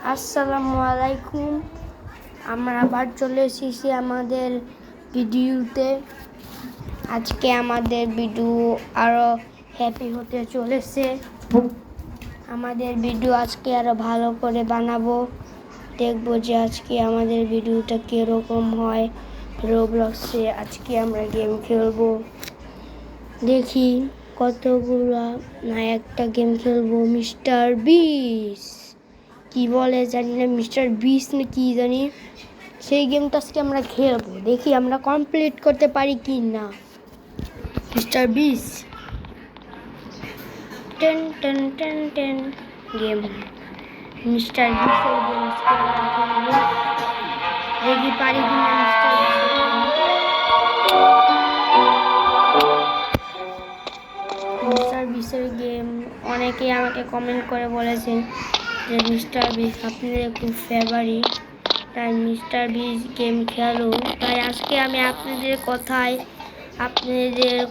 আসসালামু আলাইকুম। আমরা আবার চলে এসেছি আমাদের ভিডিওতে। আজকে আমাদের ভিডিও আরো হ্যাপি হতে চলেছে। আমাদের ভিডিও আজকে আরো ভালো করে বানাবো। দেখবো যে আজকে আমাদের ভিডিওটা কিরকম হয়। রোবলক্সে আজকে আমরা গেম খেলবো। দেখি কতগুলো না একটা গেম খেলবো। মিস্টার বিস কি বলে জানি না, মিস্টার বিস না কি জানি, সেই গেমটা আজকে আমরা খেলবো। দেখি আমরা কমপ্লিট করতে পারি কি না। Mister Beast ten ten ten ten game, mister বিসের গেম আজকে আমরা খেলবো। দেখি পারি কি না মিস্টার বিসের গেম। মিস্টার বিসের গেম অনেকেই আমাকে কমেন্ট করে বলেছেন যে মিস্টার বিস আপনাদের খুব ফেভারিট, তাই মিস্টার বিস গেম খেলো। তাই আজকে আমি আপনাদের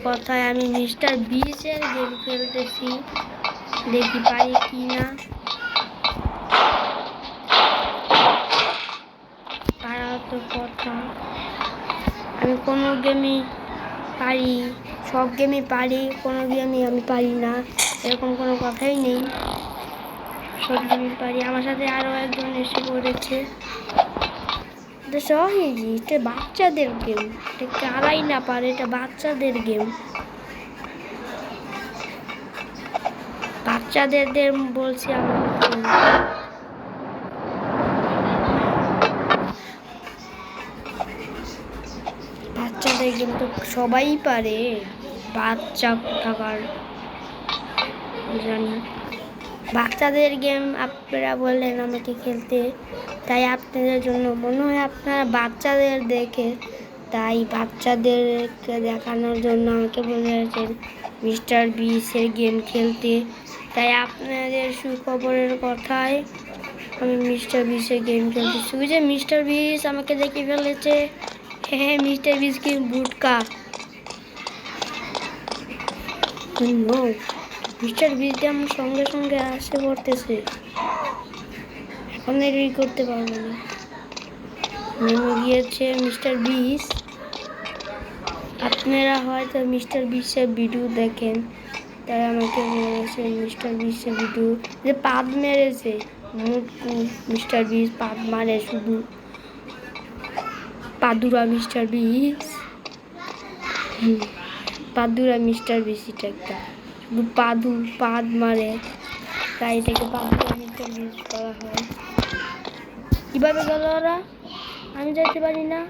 কথায় আমি মিস্টার বিসের গেম খেলতেছি। দেখি পারি কি না। পারা তো কথা, আমি কোনো গেমই পারি, সব গেমই পারি, কোনো গেমই আমি পারি না এরকম কোনো কথাই নেই। সব গেমই পারি। আমার সাথে আরও একজন এসে পড়েছে। এটা সহজ, এটা বাচ্চাদের গেম, এটা কারাই না পারে, এটা বাচ্চাদের গেম। বাচ্চাদের বলছি আমি। বাচ্চাদের গেম তো সবাই পারে, বাচ্চা থাকার জানি। বাচ্চাদের গেম আপনারা বললেন আমাকে খেলতে, তাই আপনাদের জন্য মনে হয় আপনারা বাচ্চাদের দেখে, তাই বাচ্চাদেরকে দেখানোর জন্য আমাকে বলেছেন মিস্টার বিসের গেম খেলতে। তাই আপনাদের সুখবরের কথায় আমি মিস্টার বিসের গেম খেলতেছি। ওই যে মিস্টার বিস আমাকে দেখে ফেলেছে। হ্যাঁ, মিস্টার বিস কি বুটকা। মিস্টার বিস আমার সঙ্গে সঙ্গে আসে পড়তেছে। এখন এডিট করতে পারবো না। নেমে গিয়েছে মিস্টার বিস। আপনারা হয়তো মিস্টার বিসের ভিডিও দেখেন, তাই আমাকে বলেছে মিস্টার বিসের ভিডিও যে পাদ মেরেছে মুটকু। মিস্টার বিস পাদ মারে শুধু, পাদুরা মিস্টার বিস, পাদুরা মিস্টার বিস। এটা একটা শুধু পাদ মারে, তাই এটাকে পাদুরা মিস্টার বিস করা হয়। কিভাবে গেল ওরা? আমি যেতে পারি না।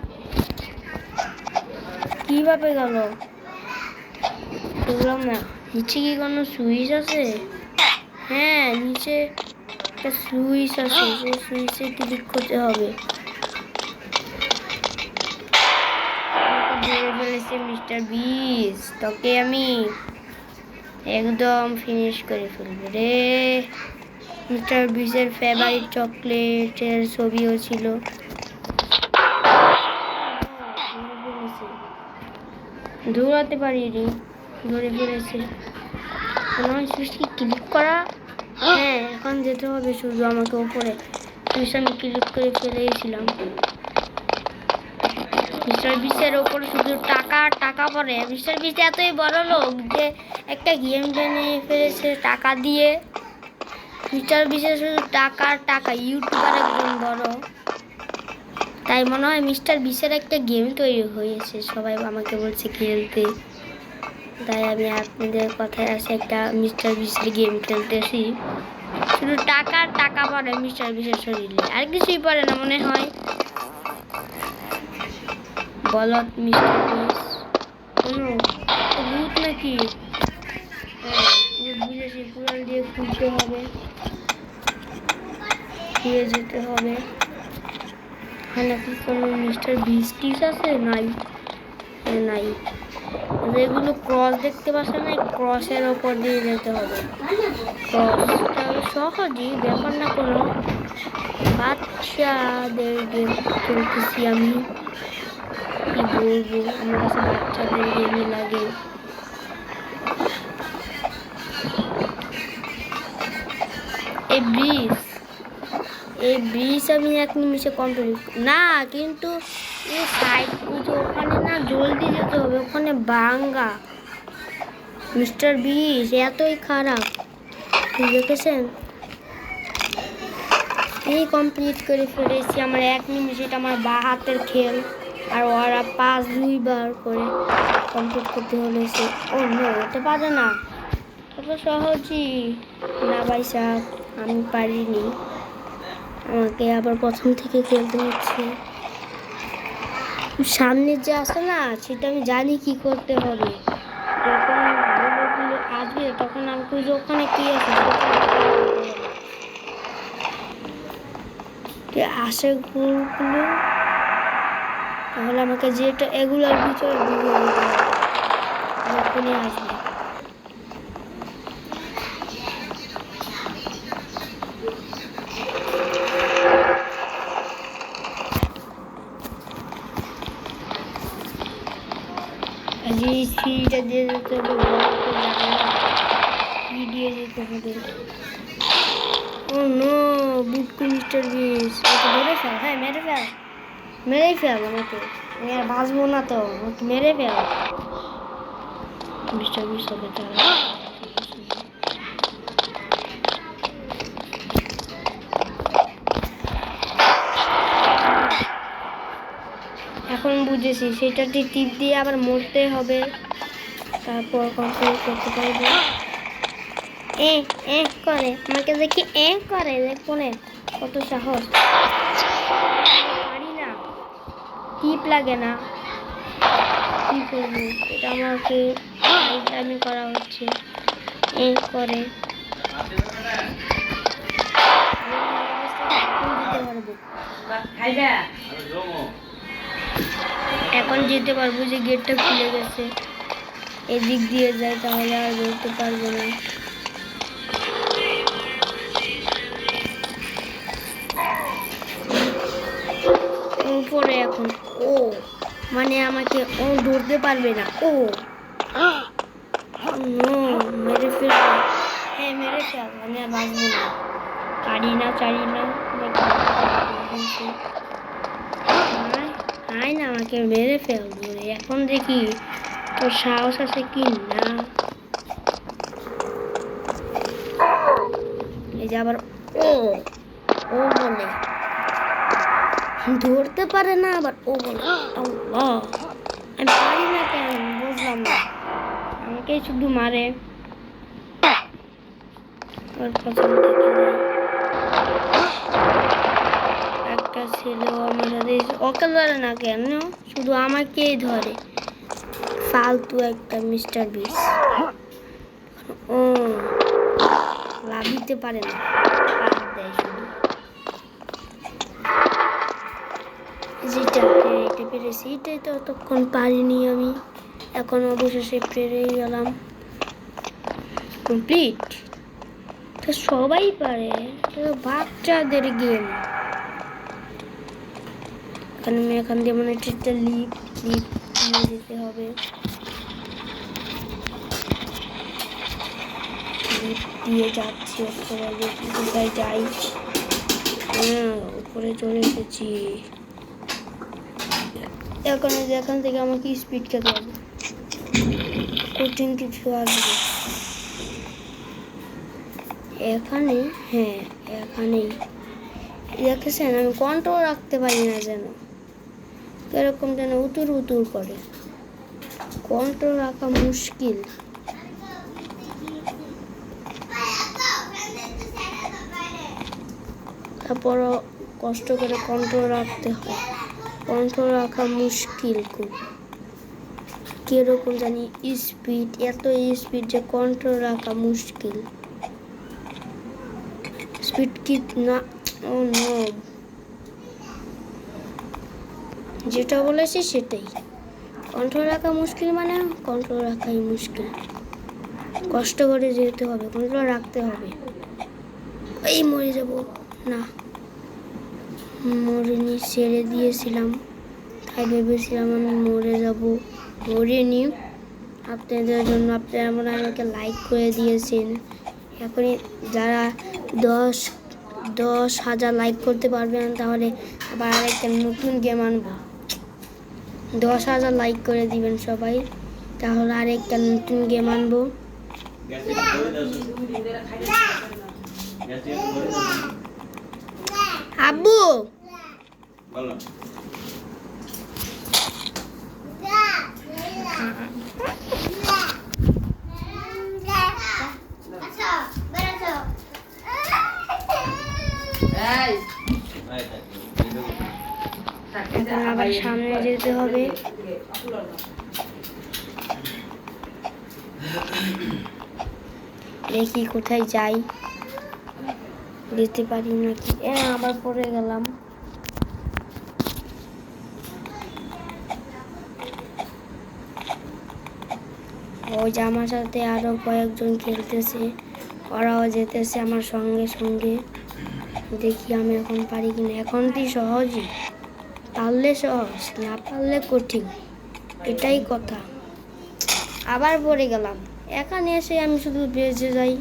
কিভাবে গেল বুঝলাম না। নিচে কি কোনো সুইচ আছে? হ্যাঁ, নিচে একটা সুইচ আছে, সেই সুইচে ক্লিক করতে হবে। ধরে ফেলেছে মিস্টার বিস, তোকে আমি একদম ফিনিশ করে ফেলবো রে। মিস্টার বিসের ফেভারিট চকলেটের ছবিও ছিল। দৌড়াতে পারিনি, ধরে ফেলেছে। সুইচকে ক্লিক করা, হ্যাঁ এখন যেতে হবে শুধু আমাকে উপরে। সুইচ আমি ক্লিক করে ফেলেছিলাম। মিস্টার বিসের ওপরে শুধু টাকা টাকা পড়ে। মিস্টার বিস এতই বড় লোক যে একটা গেম বানিয়ে ফেলেছে টাকা দিয়ে। মিস্টার বিসের শুধু টাকা টাকা, ইউটিউবার একজন বড়, তাই মনে হয় মিস্টার বিসের একটা গেম তৈরি হয়েছে, সবাই আমাকে বলছে খেলতে। তাই আমি আপনাদের কথায় আসে একটা মিস্টার বিসের গেম খেলতেছি। শুধু টাকা টাকা পড়ে মিস্টার বিসের শরীরে, আর কিছুই পড়ে না মনে হয়। বলত মিস্টার বিস কোনো ভূত নাকি? বুঝেছি, কুড়াল দিয়ে খুলতে হবে, ফিরে যেতে হবে। নাকি কোনো মিস্টার বিস টিস আছে? নাই নাই। যেগুলো ক্রস দেখতে পাচ্ছেন না, ক্রসের ওপর দিয়ে যেতে হবে। ক্রসটা সহজই ব্যাপার না কোনো। বাচ্চাদের গেম খেলতেছি আমি, কি বলবো, আমার কাছে বাচ্চাদের গেমই লাগে। এই ব্রিজ এই ব্রিজ আমি 1 নিমিষে কমপ্লিট না, কিন্তু এই সাইড ওখানে না জলদি যেতে হবে, ওখানে ভাঙ্গা মিস্টার বিস এতই খারাপ দেখেছেন। এই কমপ্লিট করে ফেলেছি আমার 1 নিমিষ, এটা আমার বাঁ হাতের খেল। আর ওরা 5-2 বার করে কমপ্লিট করতে হলেছে। ও নো, এটা পারে না, এত সহজই না ভাই সাহেব, আমি পারিনি, আমাকে আবার প্রথম থেকে খেলতে হচ্ছে। সামনে যে আসে না সেটা আমি জানি কি করতে হবে, যখন গোলগুলো আসবে তখন আমাকে ওখানে কি আছে আসে গোলগুলো, তাহলে আমাকে যেটা এগুলোর ভিতরে যখনই আসবে। স্পিডটা দিয়ে যেতে হবে, দিয়ে যেতে হবে। ও নো, বুটকু মিস্টার বিস মেরে ফেল, হ্যাঁ মেরে ফেল, মেরেই ফেল আমাকে, আমি আর বাঁচবো না তো, মেরে ফেল মিস্টার বিস হবে তাহলে। এখন বুঝেছি সেটাতে টিপ দিয়ে আবার মরতে হবে, তারপর কন্ট্রোল করতে পারবো। করে আমাকে দেখি করে, দেখো না কত সাহস, পারি না, টিপ লাগে না, কি করবো, এটা আমাকে আমি করা হচ্ছে করে এখন যেতে পারবো, যে গেটটা খুলে গেছে, এদিক দিয়ে যায় তাহলে আর বলতে পারবো না। উপরে এখন ও মানে আমাকে ও ধরতে পারবে না, ও মেরে ফেলবে, হ্যাঁ মেরে ফেল, আমি আর বাঁচবো না, পারি না না, আমাকে মেরে ফেল ধরে। এখন দেখি তোর সাহস আছে কি না। এই যে আবার ও বলে ধরতে পারে না, আবার ও বলে আমি পারি না, কেন বুঝলাম না, আমাকে শুধু মারে। ওর পছন্দ একটা ছিল আমার সাথে, ওকে ধরে না কেন, শুধু আমাকেই ধরে, ফালতু একটা মিস্টার বিস। ও লাভ দিতে পারে না, দেয় শুধু যেটা, এটা পেরেছি, এটাই তো ততক্ষণ পারিনি আমি, এখন অবশেষে পেরেই গেলাম, কমপ্লিট। তো সবাই পারে, বাচ্চাদের গেম। এখান দিয়ে মানে একটা লিপ নিয়ে যেতে হবে, লিপ দিয়ে যাচ্ছি কোথায় যাই, উপরে চলে এসেছি। এখান থেকে আমাকে স্পিড খেতে হবে, কঠিন কিছু আসবে এখানে, হ্যাঁ এখানেই দেখেছেন, আমি কন্ট্রোল রাখতে পারি না, যেন এরকম যেন উতুর করে, কন্ট্রোল রাখা মুশকিল। তারপরও কষ্ট করে কন্ট্রোল রাখতে হয়, কন্ট্রোল রাখা মুশকিল খুব, কিরকম জানি স্পিড, এত স্পিড যে কন্ট্রোল রাখা মুশকিল, স্পিড কি না, ও নো, যেটা বলেছি সেটাই, কন্ট্রোল রাখা মুশকিল মানে কন্ট্রোল রাখাই মুশকিল, কষ্ট করে যেতে হবে, কন্ট্রোল রাখতে হবে। এই মরে যাব না, মরিনি, ছেড়ে দিয়েছিলাম, তাই ভেবেছিলাম আমি মরে যাব, মরিনি। আপনাদের জন্য আপনারা মনে হয় আমাকে লাইক করে দিয়েছেন, এখনই যারা 10,000 লাইক করতে পারবেন তাহলে আবার আরেকটা নতুন গেম আনবো। 10,000 লাইক করে দিবেন সবাই, তাহলে আরেকটা নতুন গেম আনবো। আব্বু আবার সামনে যেতে হবে। দেখি কোথায় যাই, যেতে পারি নাকি। আবার পড়ে গেলাম। ওই যে আমার সাথে আরো কয়েকজন খেলতেছে, ওরাও যেতেছে আমার সঙ্গে সঙ্গে। দেখি আমি এখন পারি কিনা। এখন কি সহজই, পারলে সহজ, না পারলে কঠিন, এটাই কথা। আবার পড়ে গেলাম। এখানে এসে আমি শুধু বেঁচে যাই।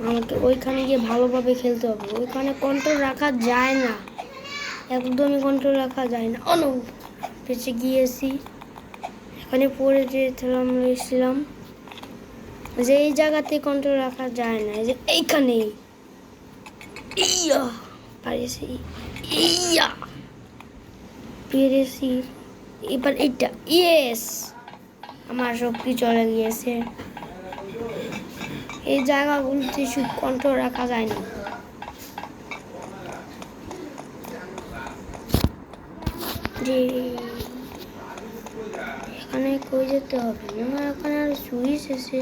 আমাকে ওইখানে গিয়ে ভালোভাবে খেলতে হবে। ওইখানে কন্ট্রোল রাখা যায় না, একদমই কন্ট্রোল রাখা যায় না। অনু বেঁচে গিয়েছি। এখানে পড়ে যেছিলাম যে এই জায়গাতে কন্ট্রোল রাখা যায় না, যে এইখানে পেরেছি। এবার এটা ইয়েস, আমার সব কি চলে গিয়েছে। এই জায়গাগুলোতে শুধু কন্ট্রোল রাখা যায় না। যে এখানে কই যেতে হবে না, এখানে আর সুইচ আছে।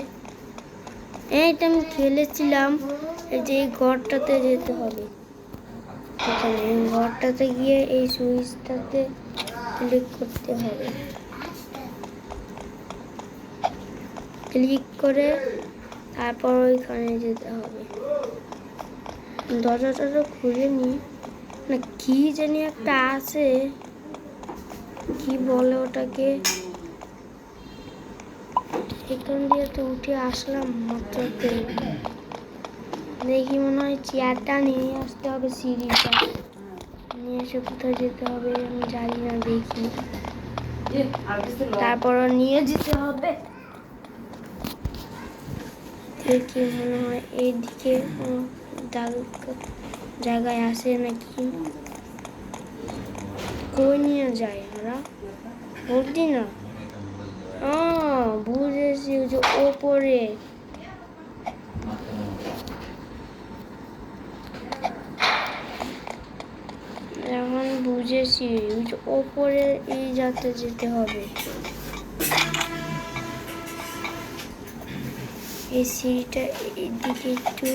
এইটা আমি খেলেছিলাম, এই যে এই ঘরটাতে যেতে হবে। এখানে ঘরটাতে গিয়ে এই সুইচটাতে ক্লিক করতে হবে। ক্লিক করে তারপর ওইখানে যেতে হবে। দরজাটা খুলে নি, না কি জানি একটা আছে, কি বলে ওটাকে। এখান দিয়ে তো উঠে আসলাম মাত্র। দেখি মনে হয় চেয়ারটা নিয়ে আসতে হবে, সিঁড়িটা নিয়ে এসে কোথায় যেতে হবে আমি জানি না। দেখি তারপর নিয়ে যেতে হবে। দেখি মনে হয় এইদিকে জায়গায় আসে নাকি। কই নিয়ে যায় আমরা বলছি না। বুঝেছি, ওই যে ওপরে। এখন বুঝেছি, ওই যে ওপরে এই যাতে যেতে হবে। এই সিঁড়িটা এদিকে একটু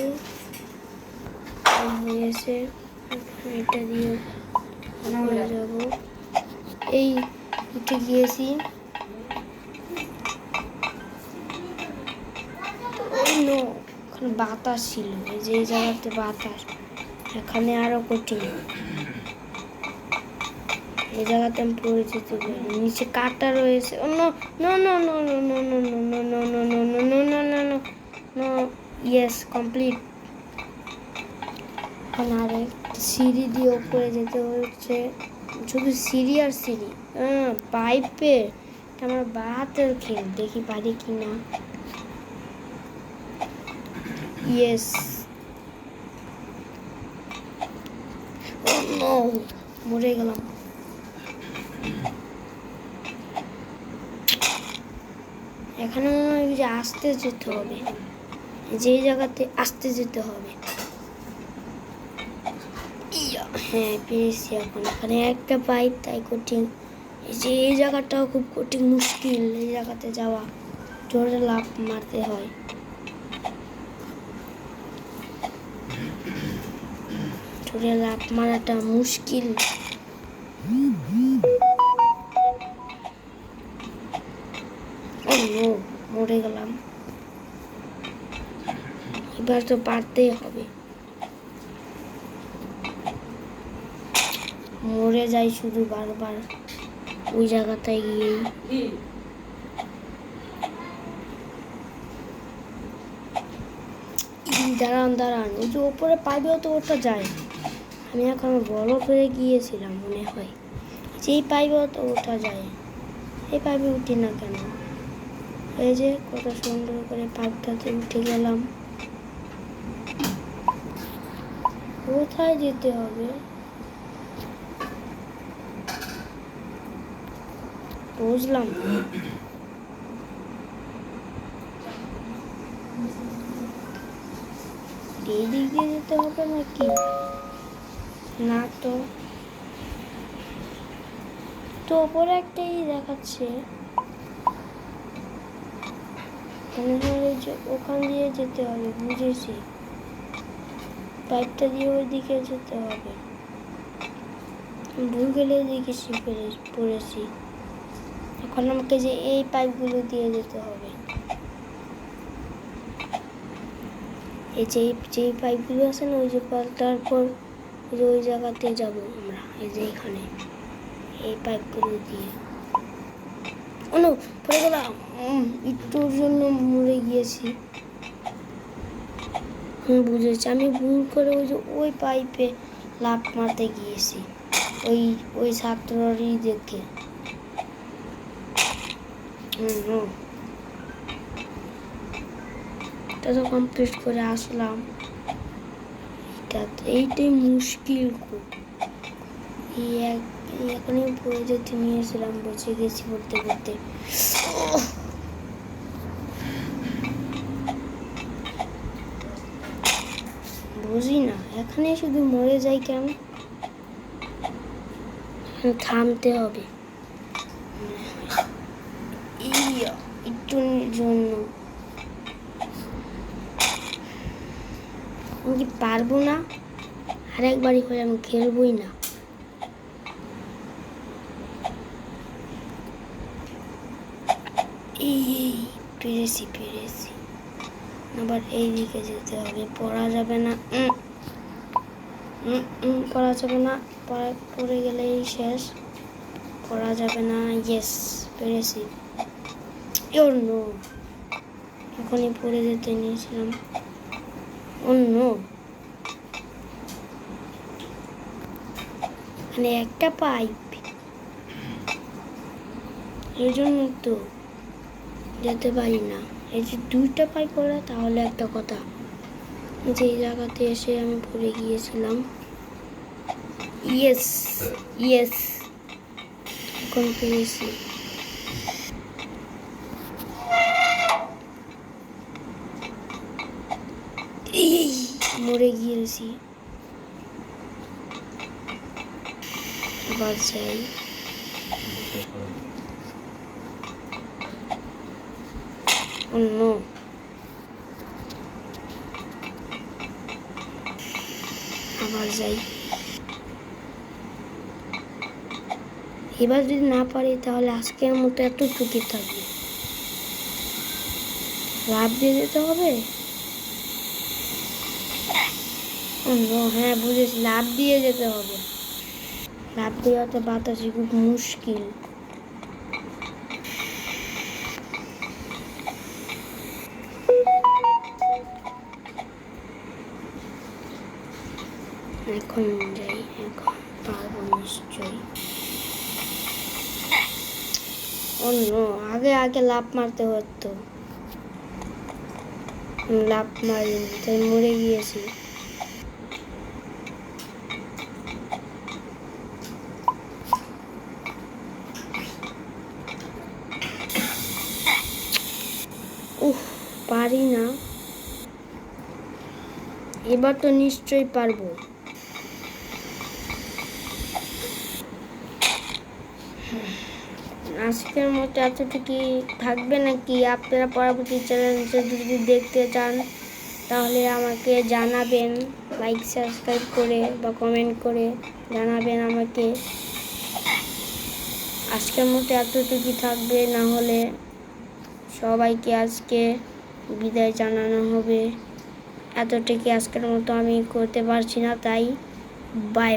হয়েছে, এটা দিয়ে যাবো। এই উঠে গিয়েছি। ওখানে বাতাস ছিল, এই যে এই জায়গাতে বাতাস। এখানে আরো কঠিন। এই জায়গাতে আমি পড়ে যেতে পারি। নিচে কাটা রয়েছে। Yes complete. এখন আরেক সিঁড়ি দিয়ে উপরে যেতে হচ্ছে। শুধু সিঁড়ি আর সিঁড়ি। পাইপে আমার বা হাতের খেল, দেখি পারি কিনা। ইয়েস, মরে গেলাম। এখানে মনে হয় যে আস্তে যেতে হবে, যে জায়গাতে আস্তে যেতে হবে। হ্যাঁ পেরেছি। এখন এখানে একটা পাইপ, তাই কঠিন। এই যে এই জায়গাটাও খুব কঠিন, মুশকিল। এই জায়গাতে যাওয়া, জোরে লাফ মারতে হয়। জোরে লাফ মারাটা মুশকিল। মরে গেলাম। এবার তো পারতেই হবে। মরে যাই শুধু বারবার ওই জায়গাটায় গিয়েই। দাঁড়ান, ওই যে ওপরে পাইপেও তো ওটা যায়। আমি এখন বড় হয়ে গিয়েছিলাম মনে হয়, যেই পাইপেও তো ওঠা যায়, এই পাইপে উঠি না কেন? এই যে কত সুন্দর করে পাইপটাতে উঠে গেলাম। কোথায় যেতে হবে? বুঝলাম এই দিক দিয়ে যেতে হবে নাকি? না তো, তো ওপরে একটাই দেখাচ্ছে, মনে হয় যে ওখান দিয়ে যেতে হবে। বুঝেছি, পাইপটা দিয়ে ওই দিকে যেতে হবে। ভুল গেলে দিকে পড়েছি। এখন আমাকে যে এই পাইপগুলো দিয়ে যেতে হবে, এই যে পাইপগুলো আছে না, ওই যে পাল্টার পর ওই জায়গাতে যাব আমরা। এই যে এখানে এই পাইপগুলো দিয়ে পড়ে গেলাম। একটুর জন্য মরে গিয়েছি। বুঝেছি, আমি ভুল করে ওই পাইপে লাফ মারতে গিয়েছি, ওই ছাত্ররই দেখে। এটা তো কমপ্লিট করে আসলাম। এইটাই মুশকিল খুব। এখনই পড়ে যেতে নিয়েছিলাম, বেঁচে গেছি পড়তে পড়তে। বুঝি না এখানে শুধু মরে যাই কেন? থামতে হবে একটুর জন্য। আমি কি পারবো না? আরেকবারই করে আমি খেলবই না। পেরেছি। আবার এই দিকে যেতে হবে, পড়া যাবে না। পড়া যাবে না, পড়ে গেলেই শেষ। পড়া যাবে না। ইয়েস, পেরেছি। এখনই পড়ে যেতে নিয়েছিলাম। মানে একটা পাইপ, এই জন্য তো যেতে পারি না। এই যে দুইটা পাইপ পড়া, তাহলে একটা কথা। যে জায়গাতে এসে আমি পড়ে গিয়েছিলাম। ইয়েস, এখন পেরেছি। মরে গিয়েছি। আবার যাই। আবার যাই। এবার যদি না পারি তাহলে আজকের মতো এতটুকু থাকবে। লাভ দিয়ে যেতে হবে। হ্যাঁ বুঝেছি, লাভ দিয়ে যেতে হবে। লাভ দেওয়া তো বাতাসে খুব মুশকিল। এখন যাই, এখন পারবো নিশ্চয়ই। আগে লাফ মারতে হতো, লাফ মারিনি তাই মরে গিয়েছি। পারি না। এবার তো নিশ্চয়ই পারবো। আজকের মতো এতটুকুই থাকবে নাকি? আপনারা পরবর্তী চ্যালেঞ্জে যদি দেখতে চান তাহলে আমাকে জানাবেন, লাইক সাবস্ক্রাইব করে বা কমেন্ট করে জানাবেন আমাকে। আজকের মতো এতটুকুই থাকবে, না হলে সবাইকে আজকে বিদায় জানানো হবে। এতটুকু আজকের মতো আমি করতে পারছি না, তাই বাই।